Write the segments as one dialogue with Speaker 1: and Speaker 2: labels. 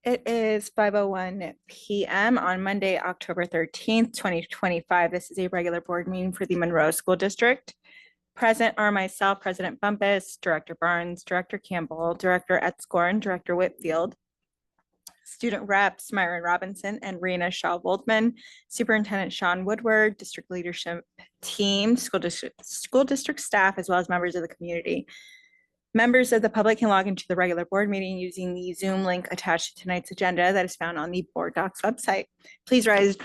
Speaker 1: It is 5:01 p.m. on Monday, October 13th, 2025. This is a regular board meeting for the Monroe School District. Present are myself, President Bumpus, Director Barnes, Director Campbell, Director Etzkorn, Director Whitfield, student reps Myron Robinson and Rena Shaw-Voldman, Superintendent Sean Woodward, district leadership team, school district staff, as well as members of the community. Members of the public can log into the regular board meeting using the Zoom link attached to tonight's agenda that is found on the Board Docs website. Please rise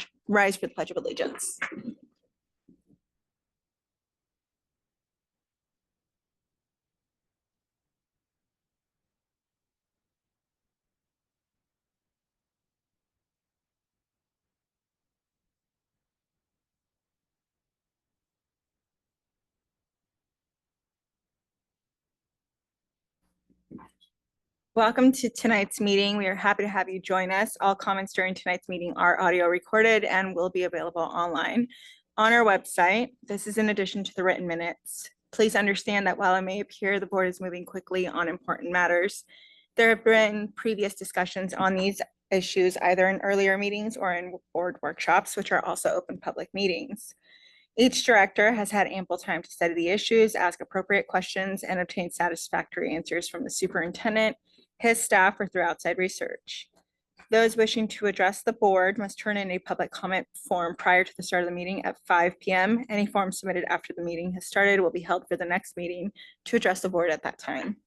Speaker 1: for the Pledge of Allegiance. Welcome to tonight's meeting. We are happy to have you join us. All comments during tonight's meeting are audio recorded and will be available online on our website. This is in addition to the written minutes. Please understand that while it may appear the board is moving quickly on important matters, there have been previous discussions on these issues either in earlier meetings or in board workshops, which are also open public meetings. Each director has had ample time to study the issues, ask appropriate questions, and obtain satisfactory answers from the superintendent, his staff, or through outside research. Those wishing to address the board must turn in a public comment form prior to the start of the meeting at 5 p.m. Any form submitted after the meeting has started will be held for the next meeting to address the board at that time.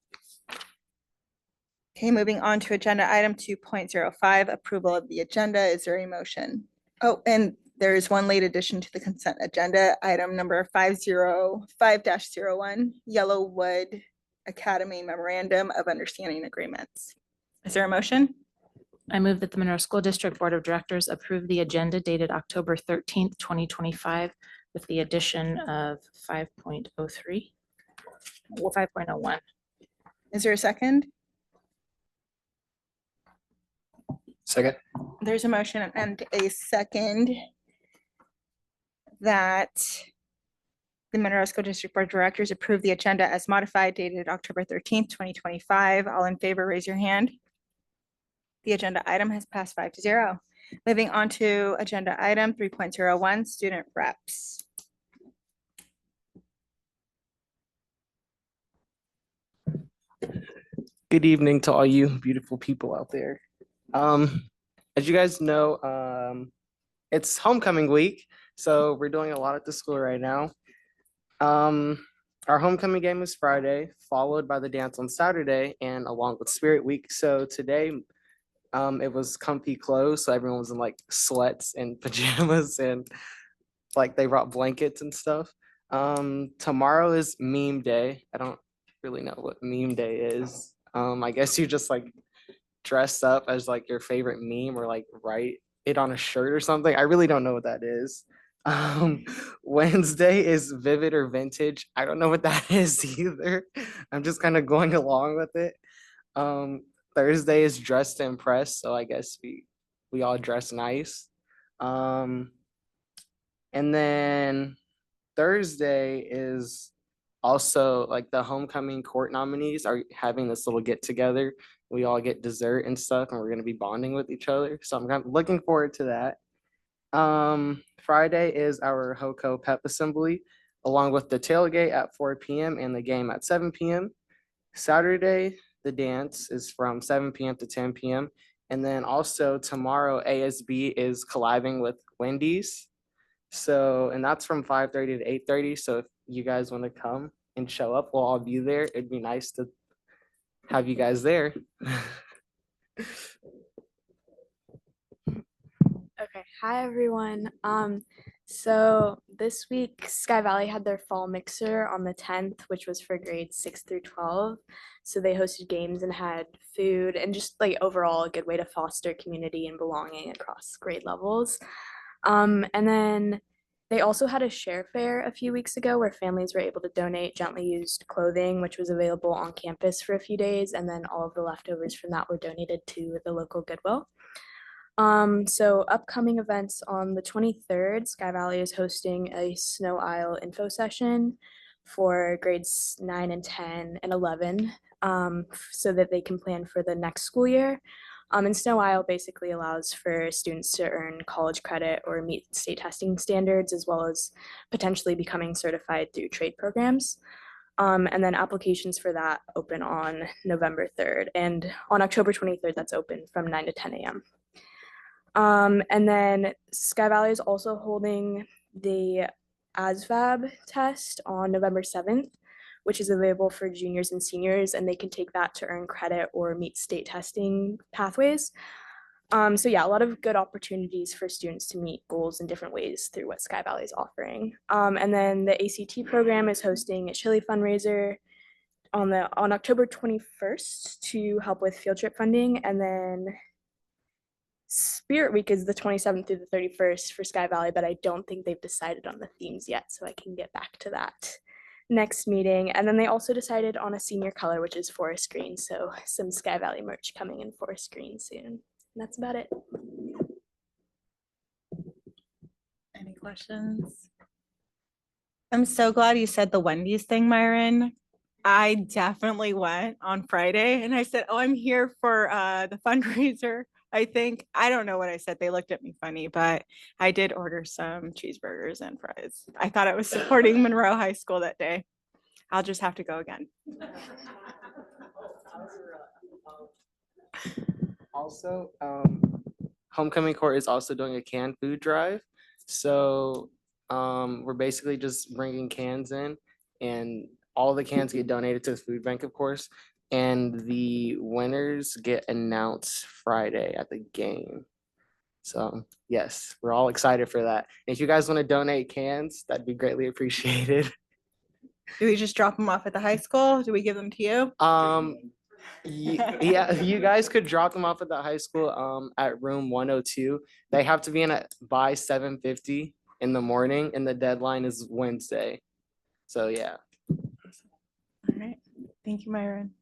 Speaker 1: Okay, moving on to agenda item 2.05, approval of the agenda. Is there a motion? Oh, and there is one late addition to the consent agenda, item number 505-01, Yellowwood Academy Memorandum of Understanding Agreements. Is there a motion?
Speaker 2: I move that the Monroe School District Board of Directors approve the agenda dated October 13th, 2025, with the addition of 5.03 or 5.01.
Speaker 1: Is there a second?
Speaker 3: Second.
Speaker 1: There's a motion and a second that the Monroe School District Board of Directors approve the agenda as modified dated October 13th, 2025. All in favor, raise your hand. The agenda item has passed 5-0. Moving on to agenda item 3.01, student reps.
Speaker 3: Good evening to all you beautiful people out there. As you guys know, it's homecoming week, so we're doing a lot at the school right now. Our homecoming game is Friday, followed by the dance on Saturday, and along with Spirit Week. So today, it was comfy clothes, so everyone was in like sweats and pajamas, and like they brought blankets and stuff. Tomorrow is meme day. I don't really know what meme day is. I guess you just like dress up as like your favorite meme or like write it on a shirt or something. I really don't know what that is. Wednesday is vivid or vintage. I don't know what that is either. I'm just kind of going along with it. Thursday is dress to impress, so I guess we all dress nice. And then Thursday is also like the homecoming court nominees are having this little get together. We all get dessert and stuff, and we're gonna be bonding with each other. So I'm kind of looking forward to that. Friday is our HOCO pep assembly, along with the tailgate at 4 p.m. and the game at 7 p.m. Saturday, the dance is from 7 p.m. to 10 p.m. And then also tomorrow, ASB is collabing with Wendy's. So, and that's from 5:30 to 8:30. So if you guys want to come and show up, we'll all be there. It'd be nice to have you guys there.
Speaker 4: Okay, hi everyone. So this week Sky Valley had their fall mixer on the 10th, which was for grades 6 through 12. So they hosted games and had food and just like overall a good way to foster community and belonging across grade levels. And then they also had a share fair a few weeks ago where families were able to donate gently used clothing, which was available on campus for a few days, and then all of the leftovers from that were donated to the local Goodwill. So upcoming events on the 23rd, Sky Valley is hosting a snow aisle info session for grades 9 and 10 and 11, so that they can plan for the next school year. And Snow Isle basically allows for students to earn college credit or meet state testing standards, as well as potentially becoming certified through trade programs. And then applications for that open on November 3rd. And on October 23rd, that's open from 9 to 10 a.m. And then Sky Valley is also holding the ASVAB test on November 7th, which is available for juniors and seniors, and they can take that to earn credit or meet state testing pathways. So yeah, a lot of good opportunities for students to meet goals in different ways through what Sky Valley is offering. And then the ACT program is hosting a chili fundraiser on October 21st to help with field trip funding. And then Spirit Week is the 27th through the 31st for Sky Valley, but I don't think they've decided on the themes yet, so I can get back to that next meeting. And then they also decided on a senior color, which is forest green, so some Sky Valley merch coming in forest green soon. And that's about it.
Speaker 1: Any questions? I'm so glad you said the Wendy's thing, Myron. I definitely went on Friday and I said, oh, I'm here for the fundraiser. I don't know what I said. They looked at me funny, but I did order some cheeseburgers and fries. I thought I was supporting Monroe High School that day. I'll just have to go again.
Speaker 3: Also, Homecoming Court is also doing a canned food drive. So we're basically just bringing cans in, and all the cans get donated to the food bank, of course. And the winners get announced Friday at the game. So yes, we're all excited for that. If you guys want to donate cans, that'd be greatly appreciated.
Speaker 1: Do we just drop them off at the high school? Do we give them to you?
Speaker 3: Yeah, you guys could drop them off at the high school at room 102. They have to be in it by 7:50 in the morning, and the deadline is Wednesday. So yeah.
Speaker 1: All right. Thank you, Myron.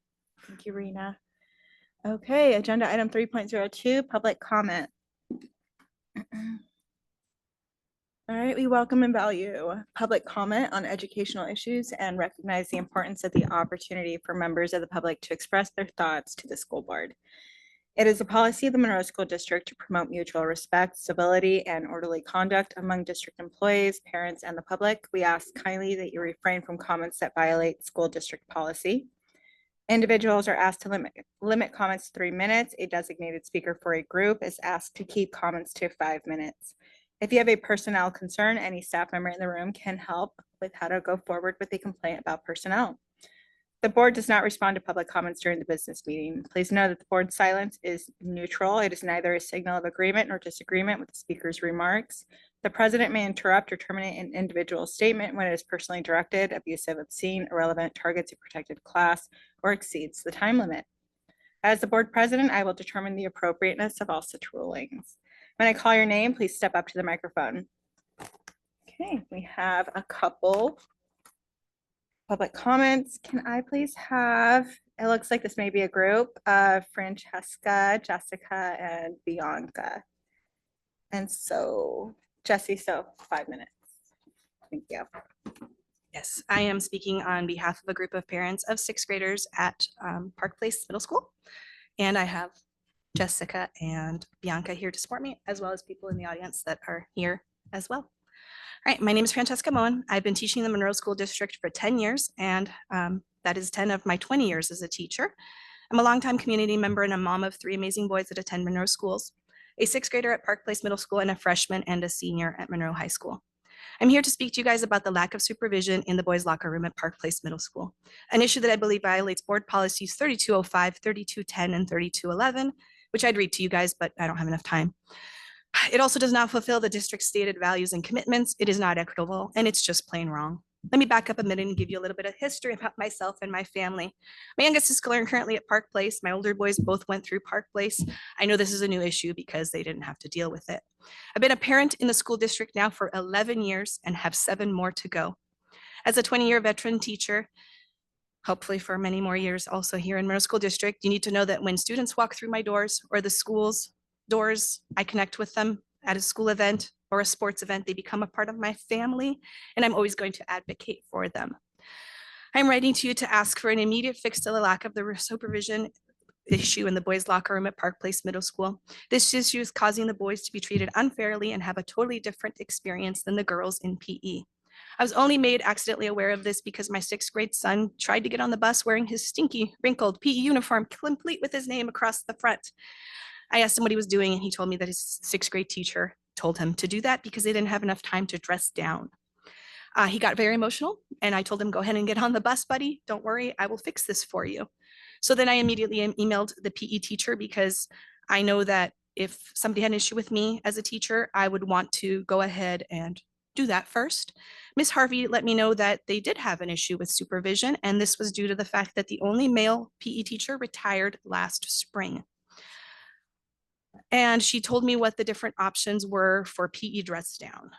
Speaker 1: Thank you, Rena. Okay, agenda item 3.02, public comment. All right, we welcome and value public comment on educational issues and recognize the importance of the opportunity for members of the public to express their thoughts to the school board. It is a policy of the Monroe School District to promote mutual respect, civility, and orderly conduct among district employees, parents, and the public. We ask kindly that you refrain from comments that violate school district policy. Individuals are asked to limit comments to 3 minutes. A designated speaker for a group is asked to keep comments to 5 minutes. If you have a personnel concern, any staff member in the room can help with how to go forward with a complaint about personnel. The board does not respond to public comments during the business meeting. Please know that the board's silence is neutral. It is neither a signal of agreement nor disagreement with the speaker's remarks. The president may interrupt or terminate an individual statement when it is personally directed, abusive, obscene, irrelevant, targets a protected class, or exceeds the time limit. As the board president, I will determine the appropriateness of all such rulings. When I call your name, please step up to the microphone. Okay, we have a couple public comments. Can I please have, it looks like this may be a group, Francesca, Jessica, and Bianca. And so, Jessie, so 5 minutes. Thank you.
Speaker 5: Yes, I am speaking on behalf of a group of parents of 6th graders at Park Place Middle School. And I have Jessica and Bianca here to support me, as well as people in the audience that are here as well. All right, my name is Francesca Moen. I've been teaching the Monroe School District for 10 years, and that is 10 of my 20 years as a teacher. I'm a longtime community member and a mom of 3 amazing boys that attend Monroe schools, a 6th grader at Park Place Middle School and a freshman and a senior at Monroe High School. I'm here to speak to you guys about the lack of supervision in the boys' locker room at Park Place Middle School, an issue that I believe violates board policies 3205, 3210, and 3211, which I'd read to you guys, but I don't have enough time. It also does not fulfill the district's stated values and commitments. It is not equitable, and it's just plain wrong. Let me back up a minute and give you a little bit of history about myself and my family. My youngest is currently at Park Place. My older boys both went through Park Place. I know this is a new issue because they didn't have to deal with it. I've been a parent in the school district now for 11 years and have 7 more to go. As a 20-year veteran teacher, hopefully for many more years also here in Monroe School District, you need to know that when students walk through my doors or the school's doors, I connect with them at a school event or a sports event. They become a part of my family, and I'm always going to advocate for them. I'm writing to you to ask for an immediate fix to the lack of the supervision issue in the boys' locker room at Park Place Middle School. This issue is causing the boys to be treated unfairly and have a totally different experience than the girls in PE. I was only made accidentally aware of this because my 6th grade son tried to get on the bus wearing his stinky, wrinkled PE uniform, complete with his name across the front. I asked him what he was doing, and he told me that his 6th grade teacher told him to do that because they didn't have enough time to dress down. He got very emotional, and I told him, go ahead and get on the bus, buddy. Don't worry, I will fix this for you. So then I immediately emailed the PE teacher because I know that if somebody had an issue with me as a teacher, I would want to go ahead and do that first. Ms. Harvey let me know that they did have an issue with supervision, and this was due to the fact that the only male PE teacher retired last spring. And she told me what the different options were for PE dress down.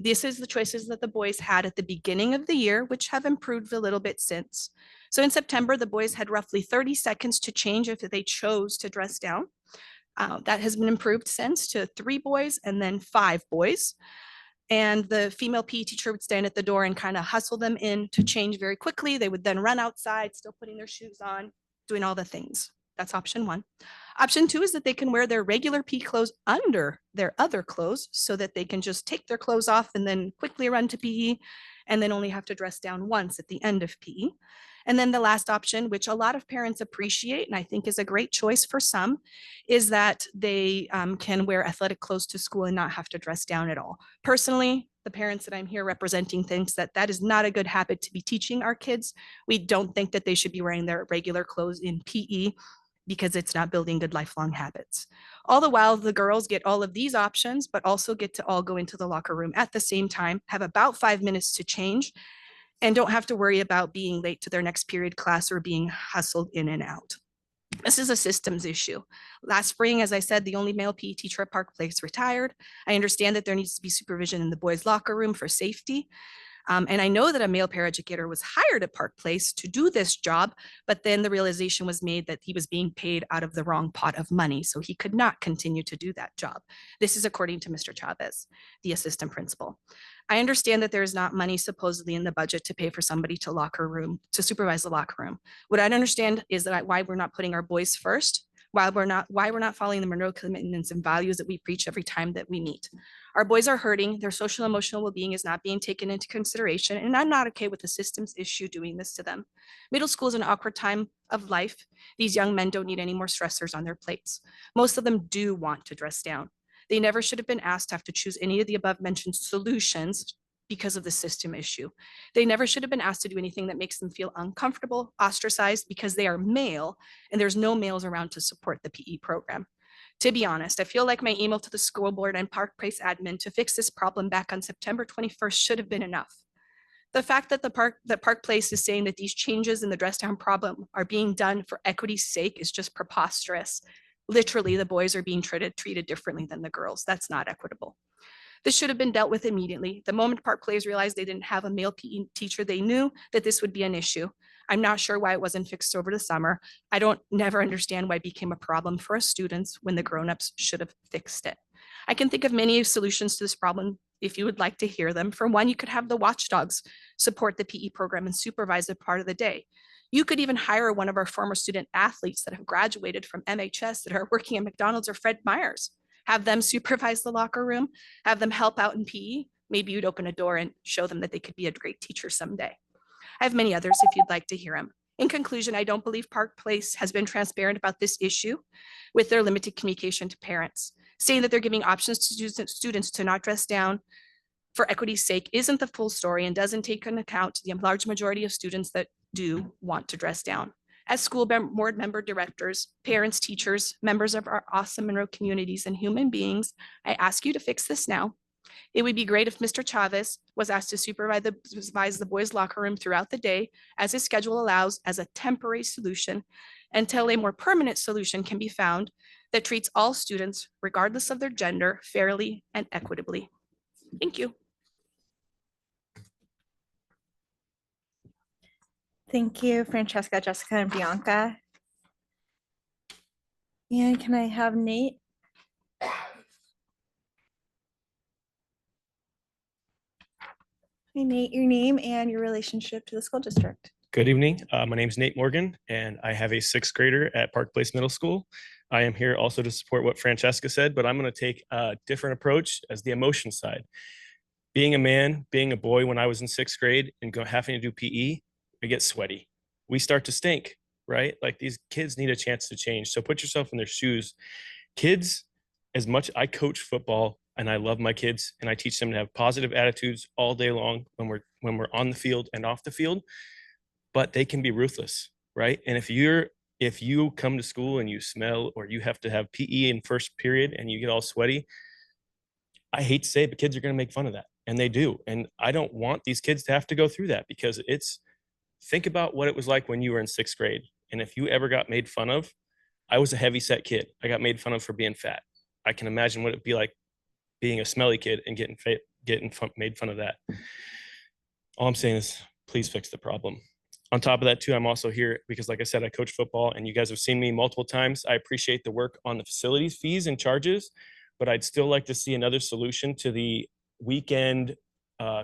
Speaker 5: This is the choices that the boys had at the beginning of the year, which have improved a little bit since. So in September, the boys had roughly 30 seconds to change if they chose to dress down. That has been improved since to 3 boys and then 5 boys. And the female PE teacher would stand at the door and kind of hustle them in to change very quickly. They would then run outside, still putting their shoes on, doing all the things. That's option 1. Option 2 is that they can wear their regular PE clothes under their other clothes so that they can just take their clothes off and then quickly run to PE and then only have to dress down once at the end of PE. And then the last option, which a lot of parents appreciate and I think is a great choice for some, is that they can wear athletic clothes to school and not have to dress down at all. Personally, the parents that I'm here representing thinks that that is not a good habit to be teaching our kids. We don't think that they should be wearing their regular clothes in PE because it's not building good lifelong habits. All the while, the girls get all of these options, but also get to all go into the locker room at the same time, have about 5 minutes to change, and don't have to worry about being late to their next period class or being hustled in and out. This is a systems issue. Last spring, as I said, the only male PE teacher at Park Place retired. I understand that there needs to be supervision in the boys' locker room for safety. And I know that a male paraeducator was hired at Park Place to do this job, but then the realization was made that he was being paid out of the wrong pot of money, so he could not continue to do that job. This is according to Mr. Chavez, the assistant principal. I understand that there is not money supposedly in the budget to pay for somebody to supervise the locker room. What I don't understand is that why we're not putting our boys first, why we're not following the Monroe commitments and values that we preach every time that we meet. Our boys are hurting. Their social emotional well-being is not being taken into consideration, and I'm not okay with the systems issue doing this to them. Middle school is an awkward time of life. These young men don't need any more stressors on their plates. Most of them do want to dress down. They never should have been asked to have to choose any of the above mentioned solutions because of the system issue. They never should have been asked to do anything that makes them feel uncomfortable, ostracized because they are male and there's no males around to support the PE program. To be honest, I feel like my email to the school board and Park Place admin to fix this problem back on September 21st should have been enough. The fact that Park Place is saying that these changes in the dress down problem are being done for equity's sake is just preposterous. Literally, the boys are being treated differently than the girls. That's not equitable. This should have been dealt with immediately. The moment Park Place realized they didn't have a male PE teacher, they knew that this would be an issue. I'm not sure why it wasn't fixed over the summer. I don't never understand why it became a problem for us students when the grown-ups should have fixed it. I can think of many solutions to this problem if you would like to hear them. For one, you could have the watchdogs support the PE program and supervise a part of the day. You could even hire one of our former student athletes that have graduated from MHS that are working at McDonald's or Fred Meyer's. Have them supervise the locker room, have them help out in PE. Maybe you'd open a door and show them that they could be a great teacher someday. I have many others if you'd like to hear them. In conclusion, I don't believe Park Place has been transparent about this issue with their limited communication to parents. Saying that they're giving options to students to not dress down for equity's sake isn't the full story and doesn't take into account the large majority of students that do want to dress down. As school board member directors, parents, teachers, members of our awesome Monroe communities and human beings, I ask you to fix this now. It would be great if Mr. Chavez was asked to supervise the boys' locker room throughout the day as his schedule allows as a temporary solution until a more permanent solution can be found that treats all students, regardless of their gender, fairly and equitably. Thank you.
Speaker 1: Thank you, Francesca, Jessica, and Bianca. And can I have Nate? Hey, Nate, your name and your relationship to the school district.
Speaker 6: Good evening. My name is Nate Morgan, and I have a sixth grader at Park Place Middle School. I am here also to support what Francesca said, but I'm going to take a different approach as the emotion side. Being a man, being a boy when I was in sixth grade and having to do PE, I get sweaty. We start to stink, right? Like these kids need a chance to change. So put yourself in their shoes. Kids, as much I coach football and I love my kids and I teach them to have positive attitudes all day long when we're on the field and off the field, but they can be ruthless, right? And if you come to school and you smell or you have to have PE in first period and you get all sweaty, I hate to say it, but kids are going to make fun of that. And they do. And I don't want these kids to have to go through that because think about what it was like when you were in sixth grade. And if you ever got made fun of, I was a heavy set kid. I got made fun of for being fat. I can imagine what it'd be like being a smelly kid and made fun of that. All I'm saying is please fix the problem. On top of that too, I'm also here because like I said, I coach football and you guys have seen me multiple times. I appreciate the work on the facilities fees and charges, but I'd still like to see another solution to the weekend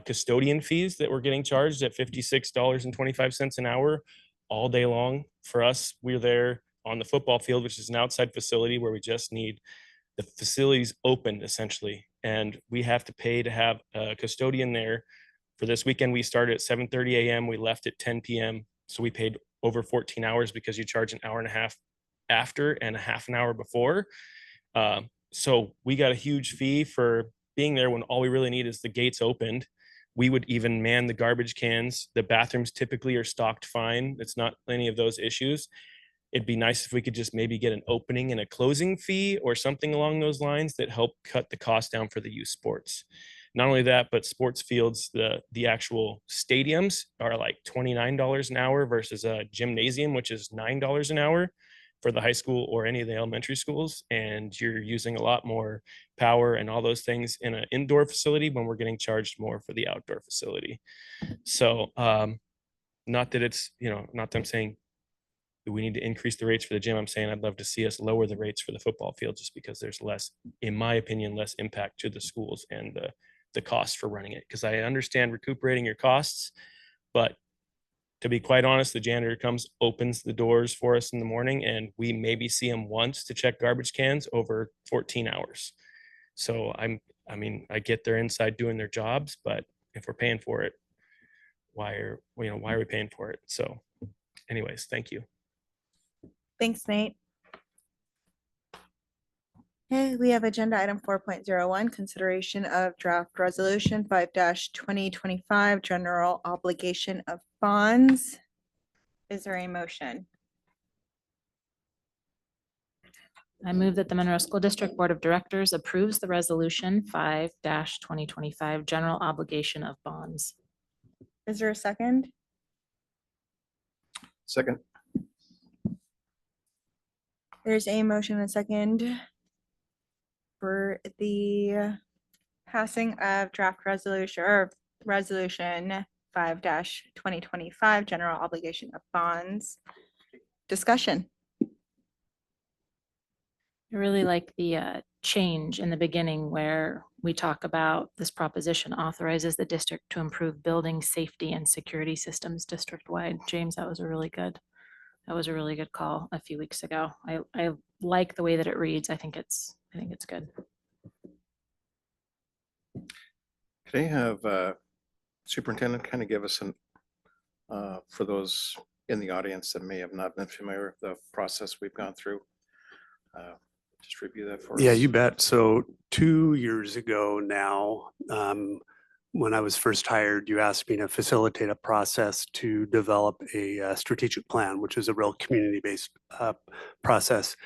Speaker 6: custodian fees that we're getting charged at $56.25 an hour all day long. For us, we're there on the football field, which is an outside facility where we just need the facilities open essentially. And we have to pay to have a custodian there. For this weekend, we started at 7:30 a.m. We left at 10 p.m. So we paid over 14 hours because you charge an hour and a half after and a half an hour before. So we got a huge fee for being there when all we really need is the gates opened. We would even man the garbage cans. The bathrooms typically are stocked fine. It's not any of those issues. It'd be nice if we could just maybe get an opening and a closing fee or something along those lines that help cut the cost down for the youth sports. Not only that, but sports fields, the actual stadiums are like $29 an hour versus a gymnasium, which is $9 an hour for the high school or any of the elementary schools. And you're using a lot more power and all those things in an indoor facility when we're getting charged more for the outdoor facility. So not that I'm saying we need to increase the rates for the gym. I'm saying I'd love to see us lower the rates for the football field just because there's less, in my opinion, less impact to the schools and the cost for running it. Because I understand recuperating your costs, but to be quite honest, the janitor comes, opens the doors for us in the morning, and we maybe see him once to check garbage cans over 14 hours. So I get they're inside doing their jobs, but if we're paying for it, why are we paying for it? So anyways, thank you.
Speaker 1: Thanks, Nate. Okay, we have agenda item 4.01, consideration of draft resolution 5-2025, general obligation of bonds. Is there a motion?
Speaker 2: I move that the Monroe School District Board of Directors approves the resolution 5-2025 general obligation of bonds.
Speaker 1: Is there a second?
Speaker 7: Second.
Speaker 1: There's a motion and a second for the passing of draft resolution 5-2025 general obligation of bonds. Discussion.
Speaker 2: I really like the change in the beginning where we talk about this proposition authorizes the district to improve building safety and security systems district-wide. James, that was a really good call a few weeks ago. I like the way that it reads. I think it's good.
Speaker 7: Could I have superintendent kind of give us for those in the audience that may have not been familiar with the process we've gone through, just review that for us?
Speaker 8: Yeah, you bet. So 2 years ago now, when I was first hired, you asked me to facilitate a process to develop a strategic plan, which is a real community-based process.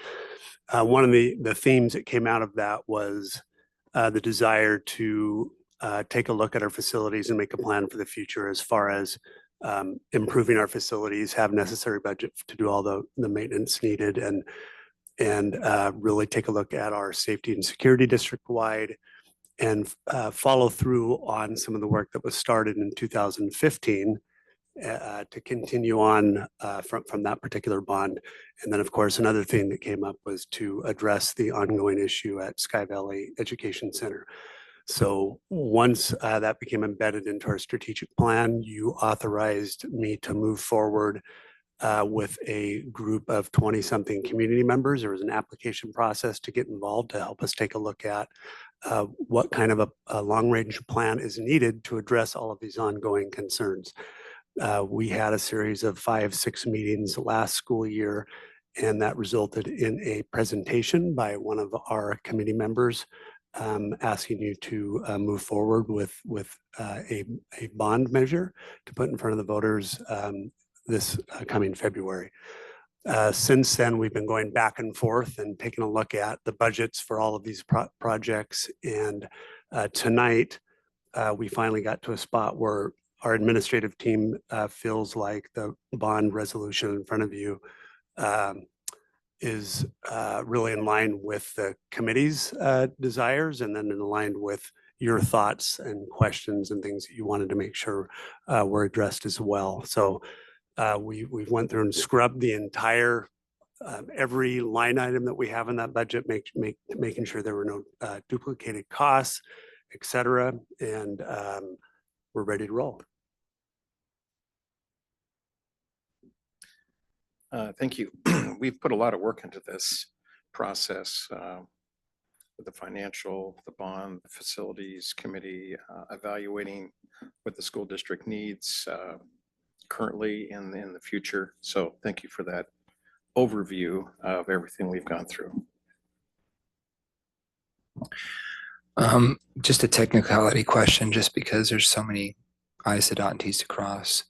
Speaker 8: One of the themes that came out of that was the desire to take a look at our facilities and make a plan for the future as far as improving our facilities, have necessary budget to do all the maintenance needed, and really take a look at our safety and security district-wide and follow through on some of the work that was started in 2015 to continue on from that particular bond. And then, of course, another thing that came up was to address the ongoing issue at Sky Valley Education Center. So once that became embedded into our strategic plan, you authorized me to move forward with a group of 20-something community members. There was an application process to get involved to help us take a look at what kind of a long-range plan is needed to address all of these ongoing concerns. We had a series of 5-6 meetings last school year, and that resulted in a presentation by one of our committee members asking you to move forward with a bond measure to put in front of the voters this coming February. Since then, we've been going back and forth and taking a look at the budgets for all of these projects. And tonight, we finally got to a spot where our administrative team feels like the bond resolution in front of you is really in line with the committee's desires, and then in line with your thoughts and questions and things that you wanted to make sure were addressed as well. So we went through and scrubbed the entire every line item that we have in that budget, making sure there were no duplicated costs, et cetera, and we're ready to roll.
Speaker 7: Thank you. We've put a lot of work into this process with the financial, the bond, the facilities committee, evaluating what the school district needs currently and in the future. So thank you for that overview of everything we've gone through.
Speaker 9: Just a technicality question, just because there's so many I's to dot and T's to cross.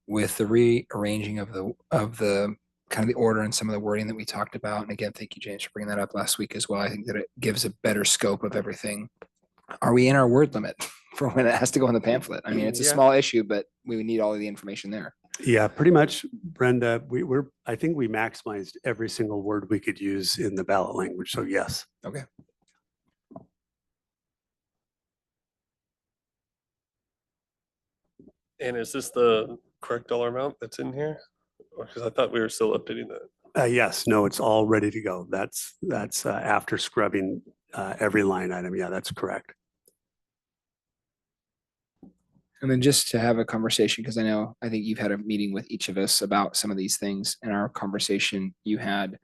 Speaker 9: With the rearranging of the kind of the order and some of the wording that we talked about, and again, thank you, James, for bringing that up last week as well. I think that it gives a better scope of everything. Are we in our word limit for when it has to go in the pamphlet? I mean, it's a small issue, but we would need all of the information there.
Speaker 8: Yeah, pretty much, Brenda. I think we maximized every single word we could use in the ballot language. So yes.
Speaker 9: Okay.
Speaker 10: And is this the correct dollar amount that's in here? Or because I thought we were still updating that.
Speaker 8: Yes, no, it's all ready to go. That's after scrubbing every line item. Yeah, that's correct.
Speaker 9: And then just to have a conversation, because I think you've had a meeting with each of us about some of these things. In our conversation, you had,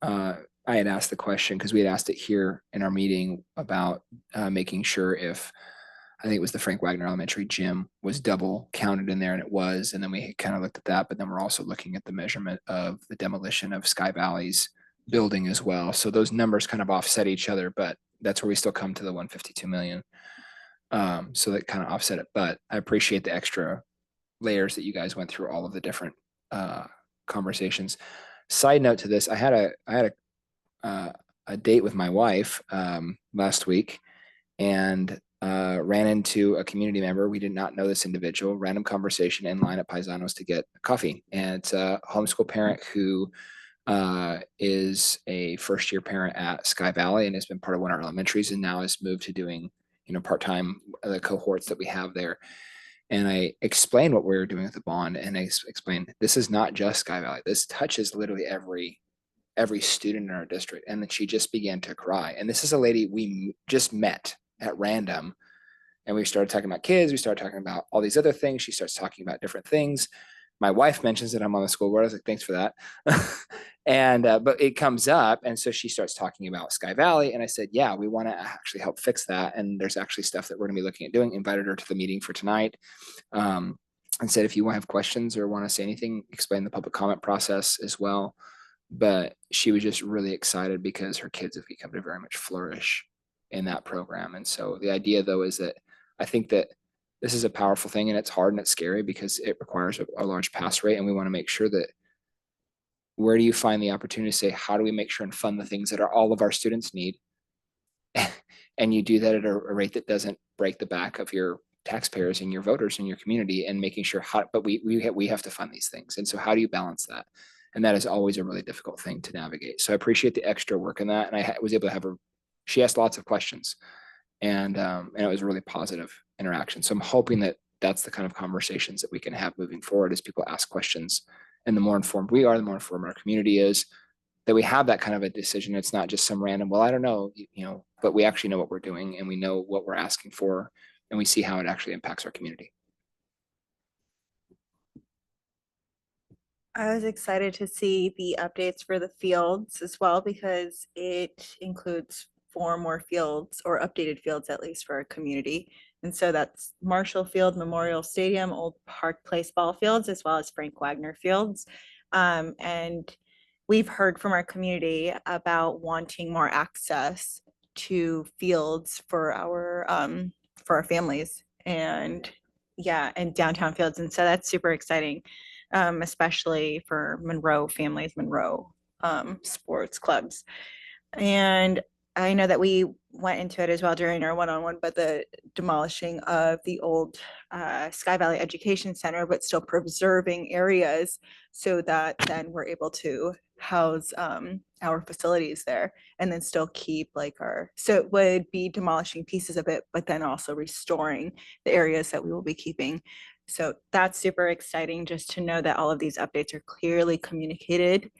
Speaker 9: I had asked the question, because we had asked it here in our meeting about making sure if, I think it was the Frank Wagner Elementary gym was double counted in there, and it was. And then we kind of looked at that, but then we're also looking at the measurement of the demolition of Sky Valley's building as well. So those numbers kind of offset each other, but that's where we still come to the 152 million. So that kind of offset it, but I appreciate the extra layers that you guys went through all of the different conversations. Side note to this, I had a date with my wife last week, and ran into a community member. We did not know this individual. Random conversation in line at Paisanos to get coffee, and it's a homeschool parent who is a first-year parent at Sky Valley and has been part of one of our elementaries, and now has moved to doing part-time the cohorts that we have there. And I explained what we were doing with the bond, and I explained this is not just Sky Valley. This touches literally every student in our district. And then she just began to cry. And this is a lady we just met at random, and we started talking about kids. We started talking about all these other things. She starts talking about different things. My wife mentions that I'm on the school board. I was like, thanks for that. And but it comes up, and so she starts talking about Sky Valley, and I said, yeah, we want to actually help fix that, and there's actually stuff that we're going to be looking at doing. Invited her to the meeting for tonight, and said, if you have questions or want to say anything, explain the public comment process as well. But she was just really excited because her kids have become to very much flourish in that program. And so the idea, though, is that I think that this is a powerful thing, and it's hard and it's scary because it requires a large pass rate, and we want to make sure that where do you find the opportunity to say, how do we make sure and fund the things that all of our students need? And you do that at a rate that doesn't break the back of your taxpayers and your voters in your community, and making sure but we have to fund these things. And so how do you balance that? And that is always a really difficult thing to navigate. So I appreciate the extra work in that. And I was able to have her, she asked lots of questions, and it was a really positive interaction. So I'm hoping that that's the kind of conversations that we can have moving forward as people ask questions. And the more informed we are, the more informed our community is, that we have that kind of a decision. It's not just some random, well, I don't know, but we actually know what we're doing and we know what we're asking for and we see how it actually impacts our community.
Speaker 1: I was excited to see the updates for the fields as well because it includes 4 more fields or updated fields at least for our community. And so that's Marshall Field, Memorial Stadium, Old Park Place ball fields, as well as Frank Wagner fields. And we've heard from our community about wanting more access to fields for our families and downtown fields. And so that's super exciting, especially for Monroe families, Monroe sports clubs. And I know that we went into it as well during our one-on-one, but the demolishing of the old Sky Valley Education Center, but still preserving areas so that then we're able to house our facilities there and then still keep so it would be demolishing pieces of it, but then also restoring the areas that we will be keeping. So that's super exciting just to know that all of these updates are clearly communicated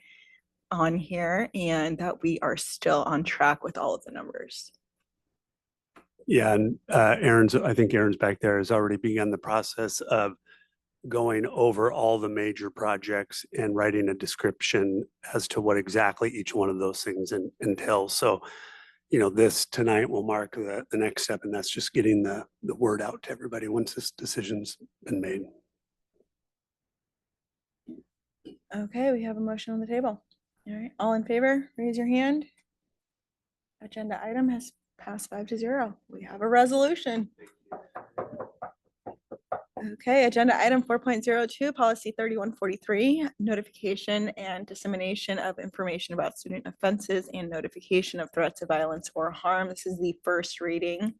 Speaker 1: on here and that we are still on track with all of the numbers.
Speaker 8: Yeah, and I think Aaron's back there has already begun the process of going over all the major projects and writing a description as to what exactly each one of those things entails. So, this tonight will mark the next step, and that's just getting the word out to everybody once this decision's been made.
Speaker 1: Okay, we have a motion on the table. All right, all in favor, raise your hand. Agenda item has passed 5-0. We have a resolution. Okay, agenda item 4.02, policy 3143, notification and dissemination of information about student offenses and notification of threats of violence or harm. This is the first reading.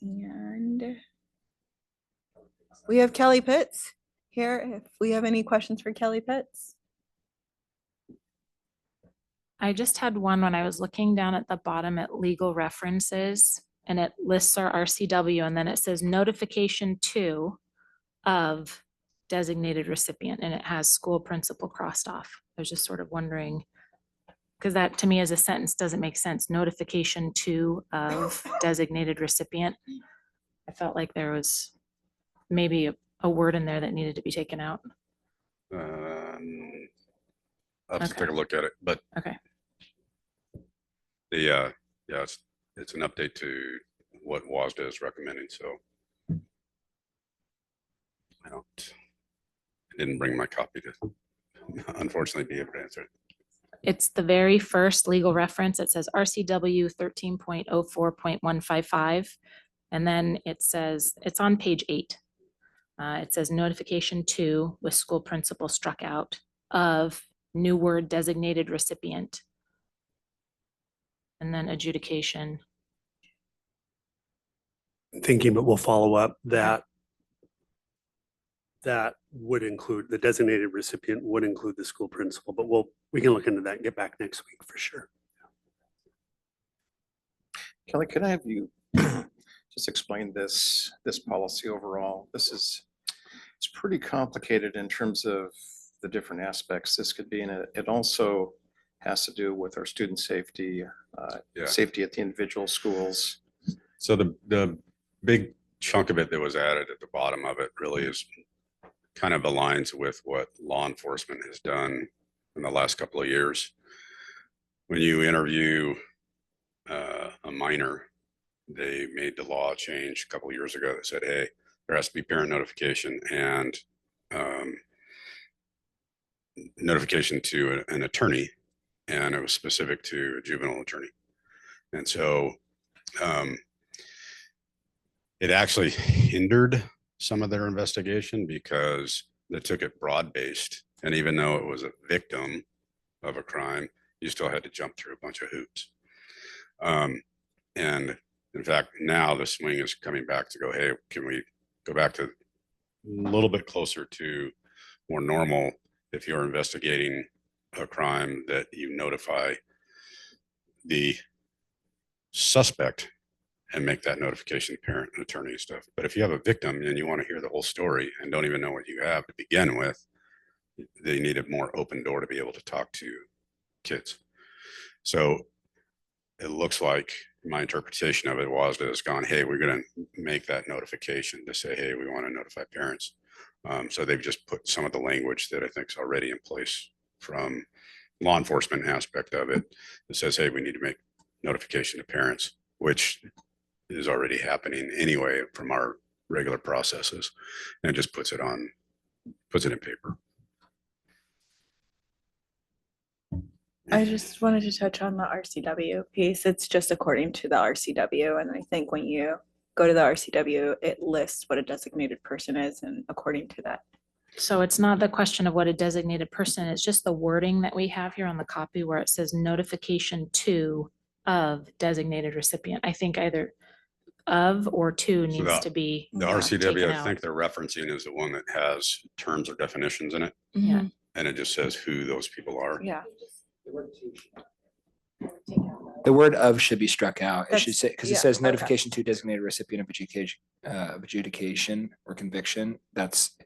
Speaker 1: And we have Kelly Pitts here. If we have any questions for Kelly Pitts.
Speaker 2: I just had one when I was looking down at the bottom at legal references and it lists our RCW and then it says notification to of designated recipient and it has school principal crossed off. I was just sort of wondering, because that to me as a sentence doesn't make sense. Notification to of designated recipient. I felt like there was maybe a word in there that needed to be taken out.
Speaker 11: I'll have to
Speaker 2: Okay.
Speaker 11: take a look at it, but
Speaker 2: Okay.
Speaker 11: it's an update to what WASDA is recommending, so I didn't bring my copy to unfortunately be able to answer it.
Speaker 2: It's the very first legal reference. It says RCW 13.04.155. And then it says, it's on page 8. It says notification to with school principal struck out of new word designated recipient. And then adjudication.
Speaker 8: Thinking, but we'll follow up that would include the designated recipient would include the school principal, but we can look into that and get back next week for sure.
Speaker 7: Kelly, could I have you just explain this policy overall? It's pretty complicated in terms of the different aspects this could be, and it also has to do with our student safety, safety at the individual schools.
Speaker 11: So the big chunk of it that was added at the bottom of it really is kind of aligns with what law enforcement has done in the last couple of years. When you interview a minor, they made the law change a couple of years ago that said, hey, there has to be parent notification and notification to an attorney, and it was specific to a juvenile attorney. And so it actually hindered some of their investigation because they took it broad-based. And even though it was a victim of a crime, you still had to jump through a bunch of hoops. And in fact, now the swing is coming back to go, hey, can we go back to a little bit closer to more normal if you're investigating a crime that you notify the suspect and make that notification to parent and attorney and stuff. But if you have a victim and you want to hear the whole story and don't even know what you have to begin with, they need a more open door to be able to talk to kids. So it looks like my interpretation of it was that it's gone, hey, we're going to make that notification to say, hey, we want to notify parents. So they've just put some of the language that I think is already in place from law enforcement aspect of it. That says, hey, we need to make notification to parents, which is already happening anyway from our regular processes, and it just puts it in paper.
Speaker 1: I just wanted to touch on the RCW piece. It's just according to the RCW. And I think when you go to the RCW, it lists what a designated person is and according to that.
Speaker 2: So it's not the question of what a designated person, it's just the wording that we have here on the copy where it says notification to of designated recipient. I think either of or to
Speaker 11: So
Speaker 2: needs to be.
Speaker 11: The
Speaker 1: Yeah,
Speaker 11: RCW,
Speaker 2: taken
Speaker 11: I
Speaker 2: out.
Speaker 11: think they're referencing is the one that has terms or definitions in it,
Speaker 2: Yeah.
Speaker 11: and it just says who those people are.
Speaker 1: Yeah.
Speaker 9: The word of should be struck out. It should
Speaker 1: That's-
Speaker 9: say, because it
Speaker 1: yeah,
Speaker 9: says
Speaker 1: okay.
Speaker 9: notification to designated recipient of adjudication or conviction. That's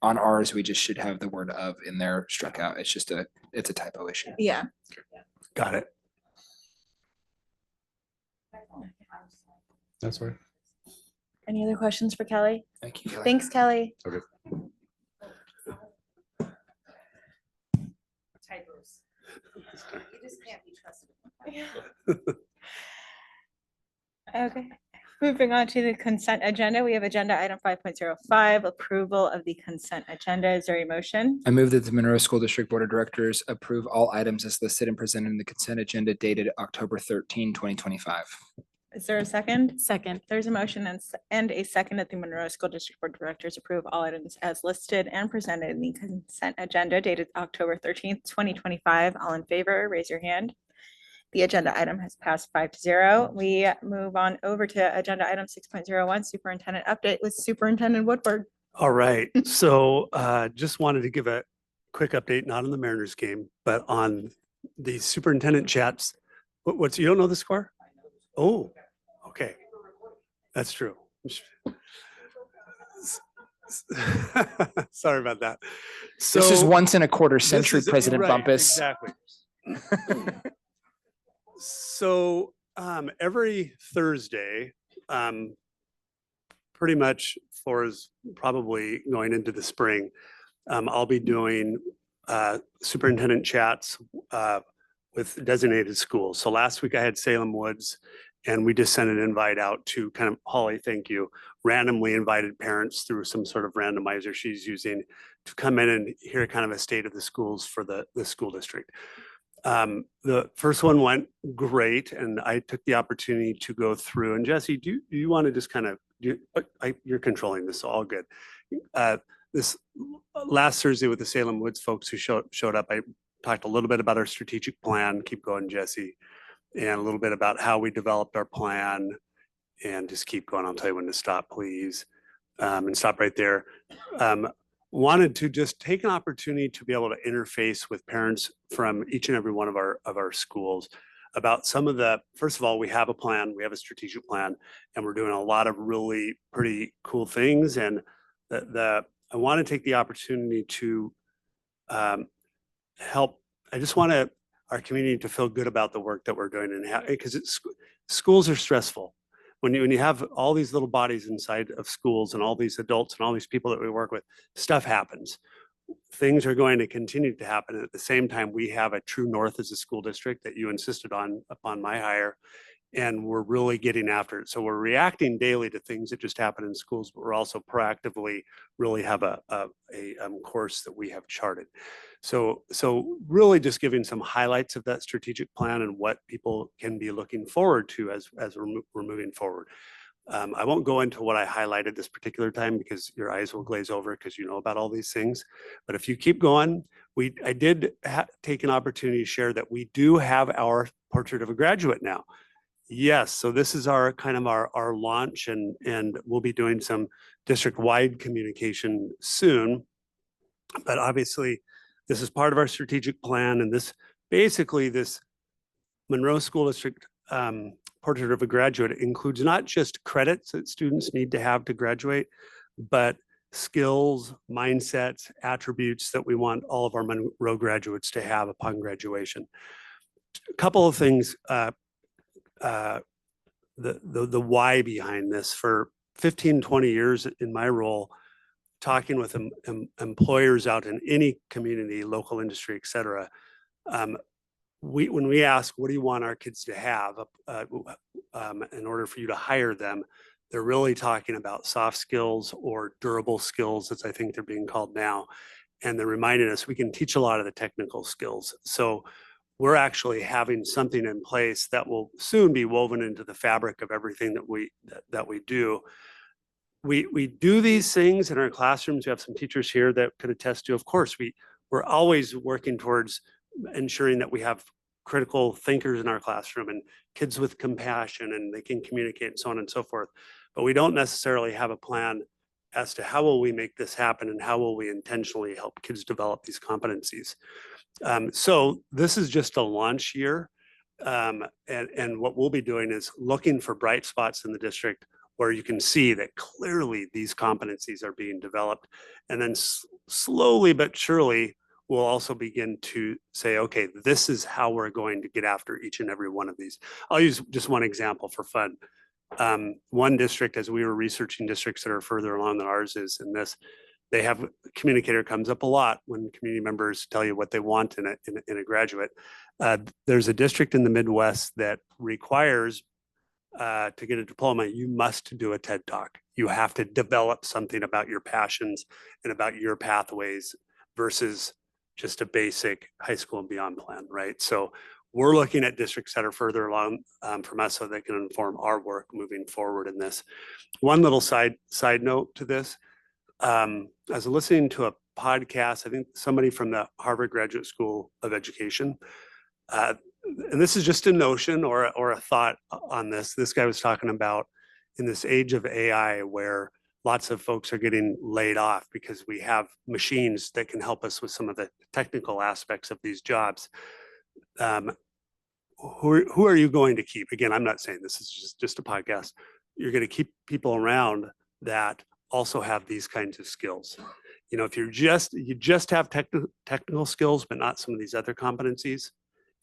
Speaker 9: on ours. We just should have the word of in there struck out. It's just it's a typo issue.
Speaker 1: Yeah.
Speaker 8: Got it.
Speaker 6: That's right.
Speaker 1: Any other questions for Kelly?
Speaker 9: Thank you, Kelly.
Speaker 1: Thanks, Kelly.
Speaker 11: Okay.
Speaker 1: Okay. Moving on to the consent agenda, we have agenda item 5.05, approval of the consent agenda. Is there a motion?
Speaker 9: I move that the Monroe School District Board of Directors approve all items as listed and presented in the consent agenda dated October 13, 2025.
Speaker 1: Is there a second?
Speaker 2: Second.
Speaker 1: There's a motion and a second that the Monroe School District Board of Directors approve all items as listed and presented in the consent agenda dated October 13th, 2025. All in favor, raise your hand. The agenda item has passed 5-0. We move on over to agenda item 6.01, superintendent update with Superintendent Woodward.
Speaker 8: All right, so just wanted to give a quick update, not on the Mariners game, but on the superintendent chats. What's, you don't know the score? Oh, okay. That's true. Sorry about that.
Speaker 9: This is
Speaker 8: So-
Speaker 9: once in a quarter
Speaker 8: This
Speaker 9: century,
Speaker 8: is-
Speaker 9: President
Speaker 8: right,
Speaker 9: Bumpus.
Speaker 8: Exactly. So every Thursday, pretty much for as probably going into the spring, I'll be doing superintendent chats with designated schools. So last week I had Salem Woods, and we just sent an invite out to kind of, Holly, thank you, randomly invited parents through some sort of randomizer she's using to come in and hear kind of a state of the schools for the school district. The first one went great, and I took the opportunity to go through. And Jesse, do you want to just kind of you're controlling this, so all good. This last Thursday with the Salem Woods folks who showed up, I talked a little bit about our strategic plan. Keep going, Jesse, and a little bit about how we developed our plan. And just keep going. I'll tell you when to stop, please, and stop right there. Wanted to just take an opportunity to be able to interface with parents from each and every one of our schools about some of the, first of all, we have a plan, we have a strategic plan, and we're doing a lot of really pretty cool things. And I want to take the opportunity to help. I just want our community to feel good about the work that we're doing, and because schools are stressful. When you have all these little bodies inside of schools and all these adults and all these people that we work with, stuff happens. Things are going to continue to happen. At the same time, we have a true north as a school district that you insisted on upon my hire, and we're really getting after it. So we're reacting daily to things that just happen in schools, but we're also proactively really have a course that we have charted. So really just giving some highlights of that strategic plan and what people can be looking forward to as we're moving forward. I won't go into what I highlighted this particular time because your eyes will glaze over because you know about all these things. But if you keep going, I did take an opportunity to share that we do have our portrait of a graduate now. Yes, so this is our kind of our launch, and we'll be doing some district-wide communication soon. But obviously, this is part of our strategic plan, and this Monroe School District Portrait of a Graduate includes not just credits that students need to have to graduate, but skills, mindsets, attributes that we want all of our Monroe graduates to have upon graduation. A couple of things the why behind this. For 15, 20 years in my role, talking with employers out in any community, local industry, et cetera, when we ask, what do you want our kids to have in order for you to hire them, they're really talking about soft skills or durable skills, as I think they're being called now. And they're reminding us we can teach a lot of the technical skills. So we're actually having something in place that will soon be woven into the fabric of everything that we do. We do these things in our classrooms. We have some teachers here that could attest to, of course, we're always working towards ensuring that we have critical thinkers in our classroom and kids with compassion and they can communicate and so on and so forth. But we don't necessarily have a plan as to how will we make this happen and how will we intentionally help kids develop these competencies. So this is just a launch year. And what we'll be doing is looking for bright spots in the district where you can see that clearly these competencies are being developed. And then slowly but surely, we'll also begin to say, okay, this is how we're going to get after each and every one of these. I'll use just one example for fun. One district, as we were researching districts that are further along than ours is in this, they have a communicator comes up a lot when community members tell you what they want in a graduate. There's a district in the Midwest that requires to get a diploma, you must do a TED Talk. You have to develop something about your passions and about your pathways versus just a basic high school and beyond plan, right? So we're looking at districts that are further along from us so they can inform our work moving forward in this. One little side note to this, I was listening to a podcast, I think somebody from the Harvard Graduate School of Education, and this is just a notion or a thought on this. This guy was talking about in this age of AI where lots of folks are getting laid off because we have machines that can help us with some of the technical aspects of these jobs. Who are you going to keep? Again, I'm not saying this is just a podcast. You're going to keep people around that also have these kinds of skills. You know, if you just have technical skills, but not some of these other competencies,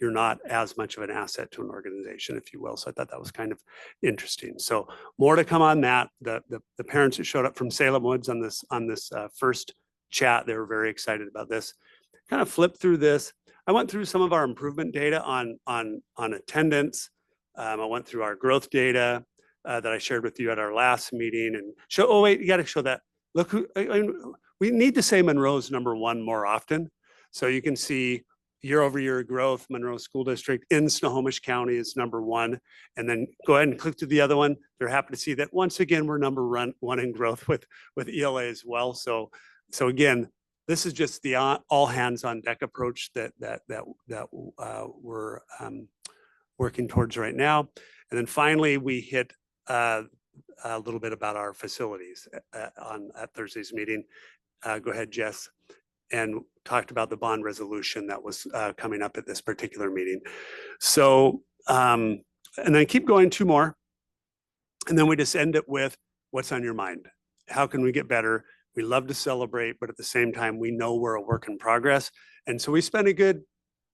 Speaker 8: you're not as much of an asset to an organization, if you will. So I thought that was kind of interesting. So more to come on that. The parents who showed up from Salem Woods on this first chat, they were very excited about this. Kind of flipped through this. I went through some of our improvement data on attendance. I went through our growth data that I shared with you at our last meeting and show. Oh wait, you got to show that. Look, we need to say Monroe's #1 more often, so you can see year-over-year growth. Monroe School District in Snohomish County is #1. And then go ahead and click to the other one. They're happy to see that once again, we're #1 in growth with ELA as well. So again, this is just the all hands on deck approach that we're working towards right now. And then finally, we hit a little bit about our facilities at Thursday's meeting. Go ahead, Jess. And talked about the bond resolution that was coming up at this particular meeting. So, and then keep going 2 more. And then we just end it with what's on your mind. How can we get better? We love to celebrate, but at the same time, we know we're a work in progress. And so we spent a good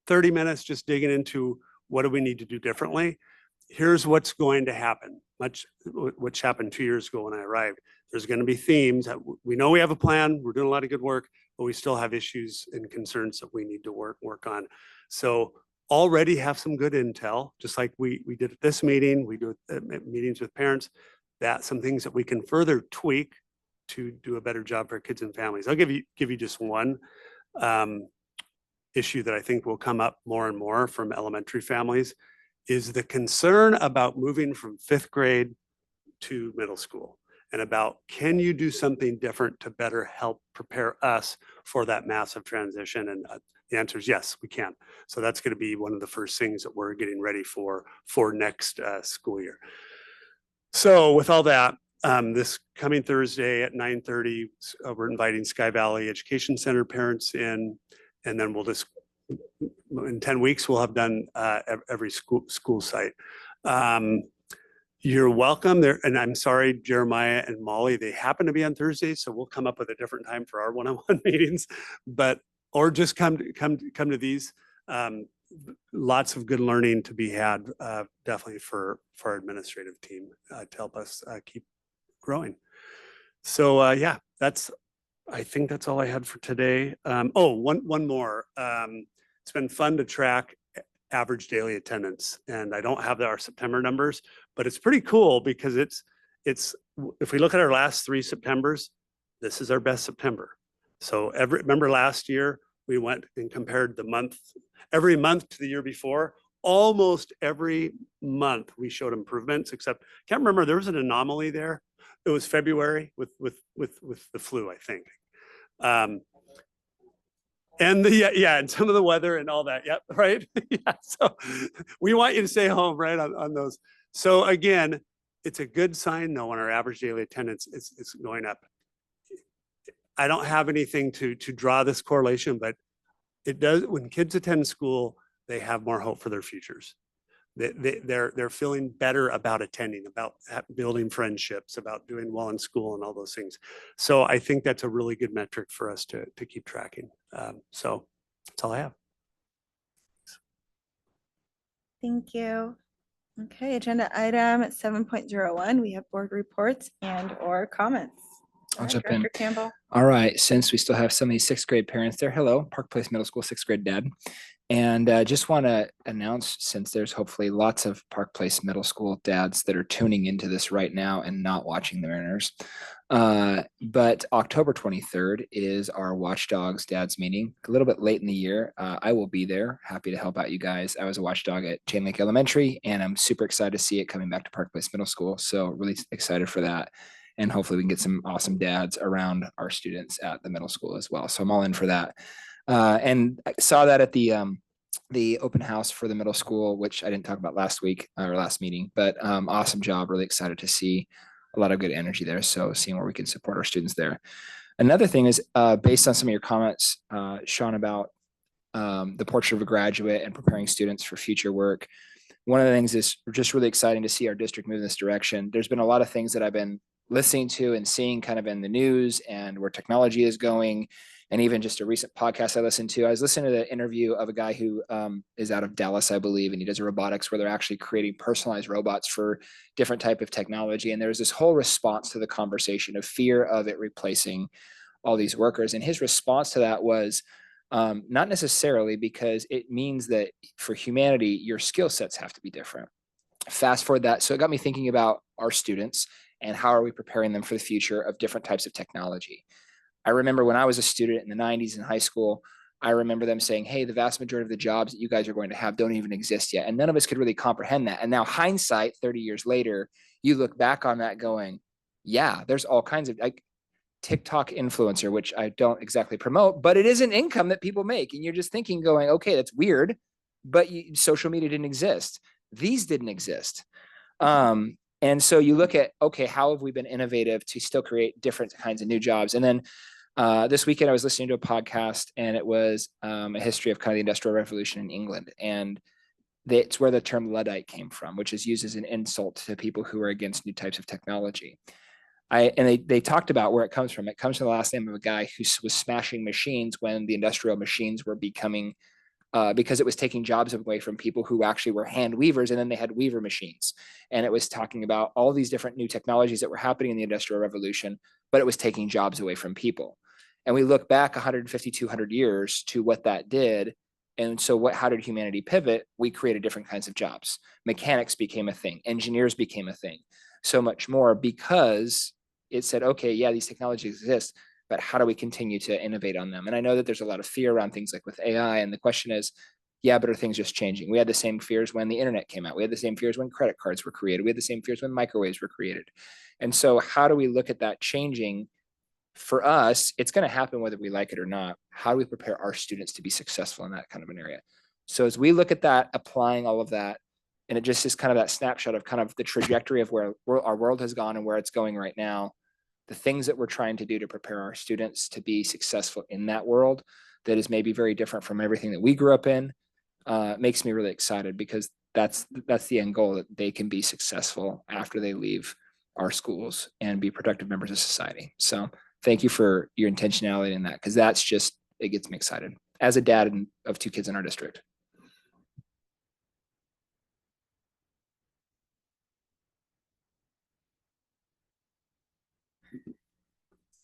Speaker 8: 30 minutes just digging into what do we need to do differently. Here's what's going to happen, which happened 2 years ago when I arrived. There's going to be themes that we know we have a plan. We're doing a lot of good work, but we still have issues and concerns that we need to work on. So already have some good intel, just like we did at this meeting. We do meetings with parents, that some things that we can further tweak to do a better job for kids and families. I'll give you just one issue that I think will come up more and more from elementary families is the concern about moving from 5th grade to middle school and about can you do something different to better help prepare us for that massive transition? And the answer is yes, we can. So that's going to be one of the first things that we're getting ready for next school year. So with all that, this coming Thursday at 9:30, we're inviting Sky Valley Education Center parents in, and then we'll just, in 10 weeks, we'll have done every school site. You're welcome there. And I'm sorry, Jeremiah and Molly, they happen to be on Thursday, so we'll come up with a different time for our one-on-one meetings, or just come to these. lots of good learning to be had, definitely for our administrative team to help us keep growing. So yeah, I think that's all I had for today. One more. It's been fun to track average daily attendance, and I don't have our September numbers, but it's pretty cool because it's if we look at our last 3 Septembers, this is our best September. So remember last year we went and compared every month to the year before. Almost every month we showed improvements, except can't remember, there was an anomaly there. It was February with the flu, I think. And and some of the weather and all that. Yep, right. Yeah. So we want you to stay home, right, on those. So again, it's a good sign though when our average daily attendance is going up. I don't have anything to draw this correlation, but it does. When kids attend school, they have more hope for their futures. They're feeling better about attending, about building friendships, about doing well in school and all those things. So I think that's a really good metric for us to keep tracking. So that's all I have.
Speaker 1: Thank you. Okay, agenda item 7.01, we have board reports and or comments. All
Speaker 9: I'll
Speaker 1: right,
Speaker 9: jump in.
Speaker 1: Director Campbell.
Speaker 9: All right, since we still have some of these 6th grade parents there, hello, Park Place Middle School 6th grade dad. And just want to announce, since there's hopefully lots of Park Place Middle School dads that are tuning into this right now and not watching the Mariners. But October 23rd is our Watchdogs dads meeting, a little bit late in the year. I will be there, happy to help out you guys. I was a watchdog at Chain Lake Elementary, and I'm super excited to see it coming back to Park Place Middle School. So really excited for that. And hopefully we can get some awesome dads around our students at the middle school as well. So I'm all in for that. And I saw that at the open house for the middle school, which I didn't talk about last week or last meeting, but awesome job. Really excited to see a lot of good energy there. So seeing where we can support our students there. Another thing is based on some of your comments, Sean, about the portrait of a graduate and preparing students for future work. One of the things is just really exciting to see our district move in this direction. There's been a lot of things that I've been listening to and seeing kind of in the news and where technology is going. And even just a recent podcast I listened to, I was listening to the interview of a guy who is out of Dallas, I believe, and he does robotics where they're actually creating personalized robots for different type of technology. And there's this whole response to the conversation of fear of it replacing all these workers. And his response to that was not necessarily, because it means that for humanity, your skill sets have to be different. Fast forward that. So it got me thinking about our students and how are we preparing them for the future of different types of technology. I remember when I was a student in the 90s in high school, I remember them saying, hey, the vast majority of the jobs that you guys are going to have don't even exist yet. And none of us could really comprehend that. And now hindsight, 30 years later, you look back on that going, yeah, there's all kinds of like TikTok influencer, which I don't exactly promote, but it is an income that people make. And you're just thinking going, okay, that's weird, but social media didn't exist. These didn't exist. And so you look at, okay, how have we been innovative to still create different kinds of new jobs? And then this weekend I was listening to a podcast, and it was a history of kind of the Industrial Revolution in England. And it's where the term Luddite came from, which is used as an insult to people who are against new types of technology. They talked about where it comes from. It comes from the last name of a guy who was smashing machines when the industrial machines were becoming because it was taking jobs away from people who actually were hand weavers, and then they had weaver machines. And it was talking about all these different new technologies that were happening in the Industrial Revolution, but it was taking jobs away from people. And we look back 150, 200 years to what that did. And so how did humanity pivot? We created different kinds of jobs. Mechanics became a thing. Engineers became a thing. So much more because it said, okay, yeah, these technologies exist, but how do we continue to innovate on them? And I know that there's a lot of fear around things like with AI. And the question is, yeah, but are things just changing? We had the same fears when the internet came out. We had the same fears when credit cards were created. We had the same fears when microwaves were created. And so how do we look at that changing? For us, it's going to happen whether we like it or not. How do we prepare our students to be successful in that kind of an area? So as we look at that, applying all of that, and it just is kind of that snapshot of kind of the trajectory of where our world has gone and where it's going right now, the things that we're trying to do to prepare our students to be successful in that world that is maybe very different from everything that we grew up in, makes me really excited, because that's the end goal, that they can be successful after they leave our schools and be productive members of society. So thank you for your intentionality in that, because that's just, it gets me excited as a dad of 2 kids in our district.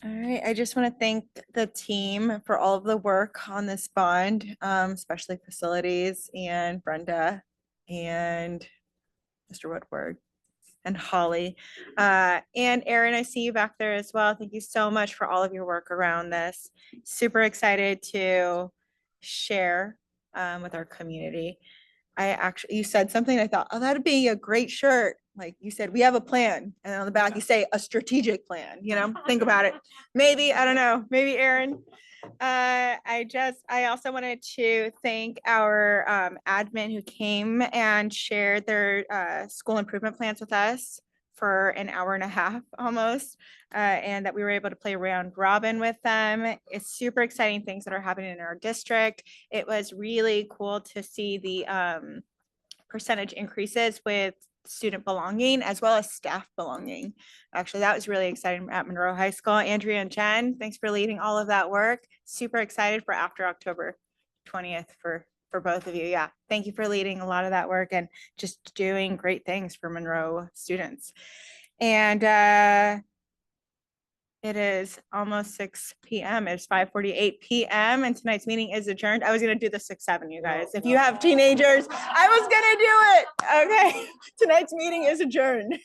Speaker 1: All right, I just want to thank the team for all of the work on this bond, especially facilities and Brenda and Mr. Woodward and Holly. And Erin, I see you back there as well. Thank you so much for all of your work around this. Super excited to share with our community. You said something, I thought, oh, that'd be a great shirt. Like you said, we have a plan. And on the back, you say a strategic plan, think about it. Maybe, I don't know, maybe Erin. I also wanted to thank our admin who came and shared their school improvement plans with us for an hour and a half almost, and that we were able to play round robin with them. It's super exciting things that are happening in our district. It was really cool to see the percentage increases with student belonging as well as staff belonging. Actually, that was really exciting at Monroe High School. Andrea and Jen, thanks for leading all of that work. Super excited for after October 20th for both of you. Yeah, thank you for leading a lot of that work and just doing great things for Monroe students. And it is almost 6 p.m. It's 5:48 p.m. and tonight's meeting is adjourned. I was going to do the 6-7, you guys. If you have teenagers, I was going to do it. Okay, tonight's meeting is adjourned.